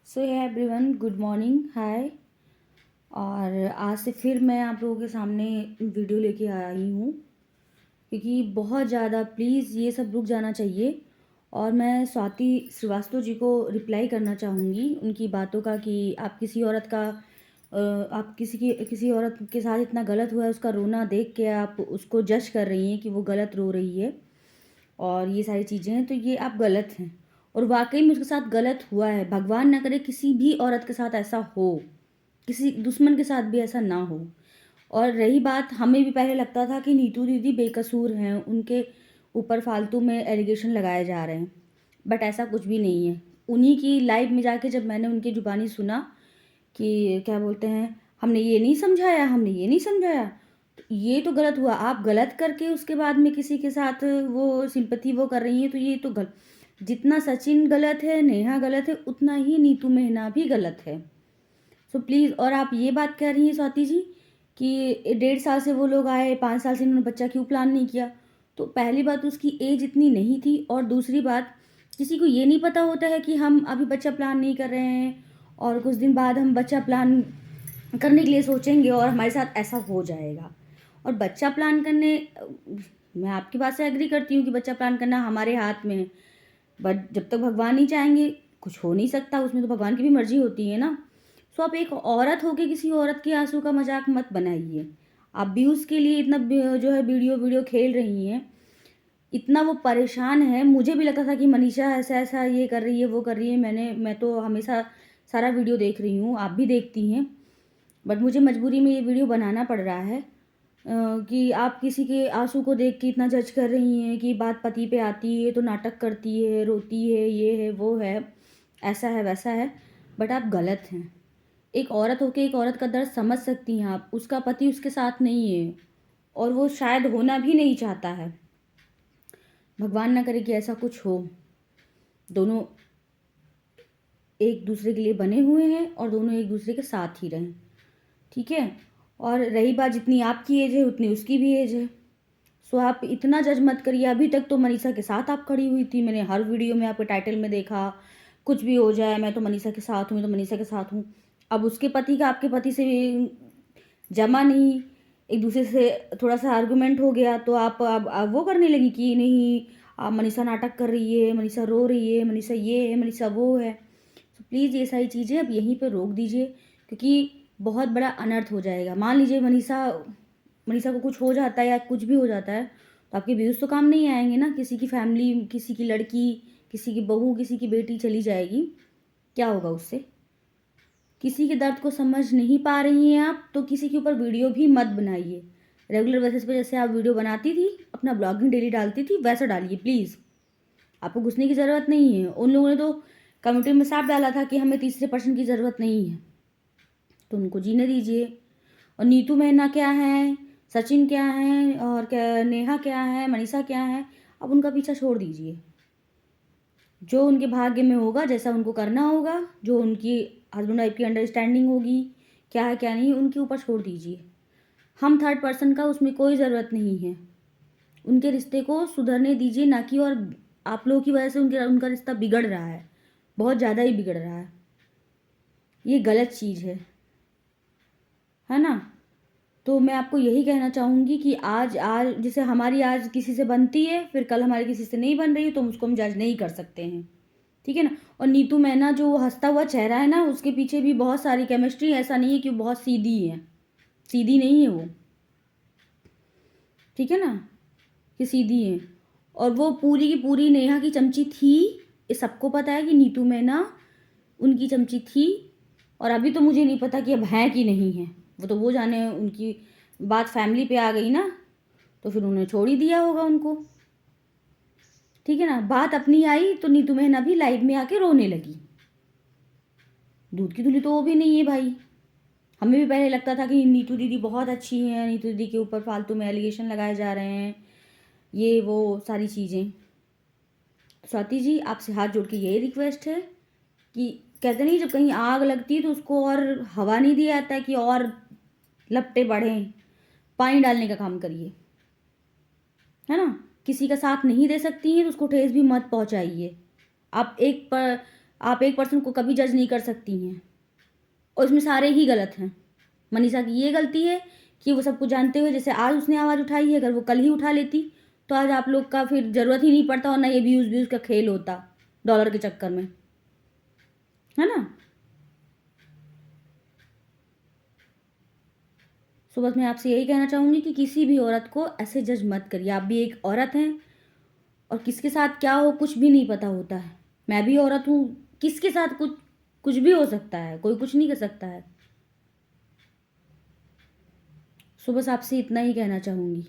सो है everyone, good morning, हाय। और आज से फिर मैं आप लोगों के सामने वीडियो लेके आई हूँ क्योंकि बहुत ज़्यादा प्लीज़ ये सब रुक जाना चाहिए। और मैं स्वाति श्रीवास्तव जी को रिप्लाई करना चाहूँगी उनकी बातों का कि आप किसी औरत का आप किसी औरत के साथ इतना गलत हुआ है, उसका रोना देख के आप उसको जज कर रही हैं कि वो गलत रो रही है और ये सारी चीज़ें हैं, तो ये आप गलत हैं। और वाकई में उसके साथ गलत हुआ है। भगवान ना करे किसी भी औरत के साथ ऐसा हो, किसी दुश्मन के साथ भी ऐसा ना हो। और रही बात, हमें भी पहले लगता था कि नीतू दीदी बेकसूर हैं, उनके ऊपर फालतू में एलिगेशन लगाए जा रहे हैं, बट ऐसा कुछ भी नहीं है। उन्हीं की लाइव में जाके जब मैंने उनकी जुबानी सुना कि क्या बोलते हैं, हमने ये नहीं समझाया, हमने ये नहीं समझाया, तो ये तो गलत हुआ। आप गलत करके उसके बाद में किसी के साथ वो सिंपैथी वो कर रही हैं, तो ये तो गलत। जितना सचिन गलत है, नेहा गलत है, उतना ही नीतू मेहना भी गलत है। So please. और आप ये बात कह रही हैं स्वाति जी कि 1.5 साल से वो लोग आए, 5 साल से इन्होंने बच्चा क्यों प्लान नहीं किया। तो पहली बात, उसकी एज इतनी नहीं थी, और दूसरी बात, किसी को ये नहीं पता होता है कि हम अभी बच्चा प्लान नहीं कर रहे हैं और कुछ दिन बाद हम बच्चा प्लान करने के लिए सोचेंगे और हमारे साथ ऐसा हो जाएगा। और बच्चा प्लान करने, मैं आपकी बात से एग्री करती हूँ कि बच्चा प्लान करना हमारे हाथ में है, बट जब तक भगवान नहीं चाहेंगे कुछ हो नहीं सकता, उसमें तो भगवान की भी मर्जी होती है ना। सो आप एक औरत होके किसी औरत के आंसू का मजाक मत बनाइए। आप भी उसके लिए इतना जो है वीडियो वीडियो खेल रही हैं, इतना वो परेशान है। मुझे भी लगता था कि मनीषा ऐसा ऐसा ये कर रही है, वो कर रही है। मैं तो हमेशा सारा वीडियो देख रही हूँ, आप भी देखती हैं, बट मुझे मजबूरी में ये वीडियो बनाना पड़ रहा है कि आप किसी के आंसू को देख के इतना जज कर रही हैं कि बात पति पे आती है तो नाटक करती है, रोती है, ये है, वो है, ऐसा है, वैसा है। बट आप गलत हैं। एक औरत होके एक औरत का दर्द समझ सकती हैं आप। उसका पति उसके साथ नहीं है और वो शायद होना भी नहीं चाहता है। भगवान ना करे कि ऐसा कुछ हो। दोनों एक दूसरे के लिए बने हुए हैं और दोनों एक दूसरे के साथ ही रहें, ठीक है। और रही बात, जितनी आपकी एज है उतनी उसकी भी एज है। सो आप इतना जज मत करिए। अभी तक तो मनीषा के साथ आप खड़ी हुई थी, मैंने हर वीडियो में आपके टाइटल में देखा, कुछ भी हो जाए मैं तो मनीषा के साथ हूँ, मैं तो मनीषा के साथ हूँ। अब उसके पति का आपके पति से जमा नहीं, एक दूसरे से थोड़ा सा आर्गुमेंट हो गया, तो आप अब वो करने लगी कि नहीं, आप मनीषा नाटक कर रही है, मनीषा रो रही है, मनीषा ये है, मनीषा वो है। तो प्लीज़ ये सारी चीज़ें अब यहीं पर रोक दीजिए, क्योंकि बहुत बड़ा अनर्थ हो जाएगा। मान लीजिए मनीषा मनीषा को कुछ हो जाता है या कुछ भी हो जाता है, तो आपके व्यूज़ तो काम नहीं आएंगे ना। किसी की फैमिली, किसी की लड़की, किसी की बहू, किसी की बेटी चली जाएगी, क्या होगा उससे। किसी के दर्द को समझ नहीं पा रही हैं आप, तो किसी के ऊपर वीडियो भी मत बनाइए। रेगुलर बेसिस पे जैसे आप वीडियो बनाती थी, अपना ब्लॉगिंग डेली डालती थी, वैसा डालिए प्लीज़। आपको घुसने की ज़रूरत नहीं है। उन लोगों ने तो कम्युनिटी में साफ डाला था कि हमें तीसरे पर्सन की ज़रूरत नहीं है, तो उनको जीने दीजिए। और नीतू मेहना क्या है, सचिन क्या है, और क्या नेहा क्या है, मनीषा क्या है, अब उनका पीछा छोड़ दीजिए। जो उनके भाग्य में होगा, जैसा उनको करना होगा, जो उनकी हस्बैंड वाइफ की अंडरस्टैंडिंग होगी, क्या है क्या नहीं, उनके ऊपर छोड़ दीजिए। हम थर्ड पर्सन का उसमें कोई ज़रूरत नहीं है। उनके रिश्ते को सुधरने दीजिए, ना कि और आप लोगों की वजह से उनका रिश्ता बिगड़ रहा है, बहुत ज़्यादा ही बिगड़ रहा है। ये गलत चीज़ है ना। तो मैं आपको यही कहना चाहूँगी कि आज आज जैसे हमारी आज किसी से बनती है, फिर कल हमारी किसी से नहीं बन रही है, तो उसको हम जज नहीं कर सकते हैं, ठीक है ना। और नीतू मेहना जो हंसता हुआ चेहरा है ना, उसके पीछे भी बहुत सारी केमिस्ट्री। ऐसा नहीं है कि वो बहुत सीधी है, सीधी नहीं है वो, ठीक है ना, कि सीधी है। और वो पूरी की पूरी नेहा की चमची थी, ये सबको पता है कि नीतू मेहना उनकी चमची थी। और अभी तो मुझे नहीं पता कि अब हैं कि नहीं है, वो तो वो जाने। उनकी बात फैमिली पे आ गई ना, तो फिर उन्होंने छोड़ ही दिया होगा उनको, ठीक है ना। बात अपनी आई तो नीतू मेहना भी लाइव में आके रोने लगी। दूध की धुली तो वो भी नहीं है भाई। हमें भी पहले लगता था कि नीतू दीदी बहुत अच्छी हैं, नीतू दीदी के ऊपर फालतू में एलिगेशन लगाए जा रहे हैं, ये वो सारी चीज़ें। स्वाति जी, आपसे हाथ जोड़ के यही रिक्वेस्ट है कि कहते नहीं, जब कहीं आग लगती है तो उसको और हवा नहीं दिया जाता है कि और लपटे बढ़ें, पानी डालने का काम करिए, है ना। किसी का साथ नहीं दे सकती हैं तो उसको ठेस भी मत पहुंचाइए। आप एक पर आप एक पर्सन को कभी जज नहीं कर सकती हैं, और इसमें सारे ही गलत हैं। मनीषा की ये गलती है कि वो सब कुछ जानते हुए, जैसे आज उसने आवाज़ उठाई है, अगर वो कल ही उठा लेती तो आज आप लोग का फिर ज़रूरत ही नहीं पड़ता और ना ये व्यूज़ का खेल होता डॉलर के चक्कर में, है ना। सो बस मैं आपसे यही कहना चाहूँगी कि किसी भी औरत को ऐसे जज मत करिए। आप भी एक औरत हैं और किसके साथ क्या हो कुछ भी नहीं पता होता है। मैं भी औरत हूँ, किसके साथ कुछ कुछ भी हो सकता है, कोई कुछ नहीं कर सकता है। सो बस आपसे इतना ही कहना चाहूँगी।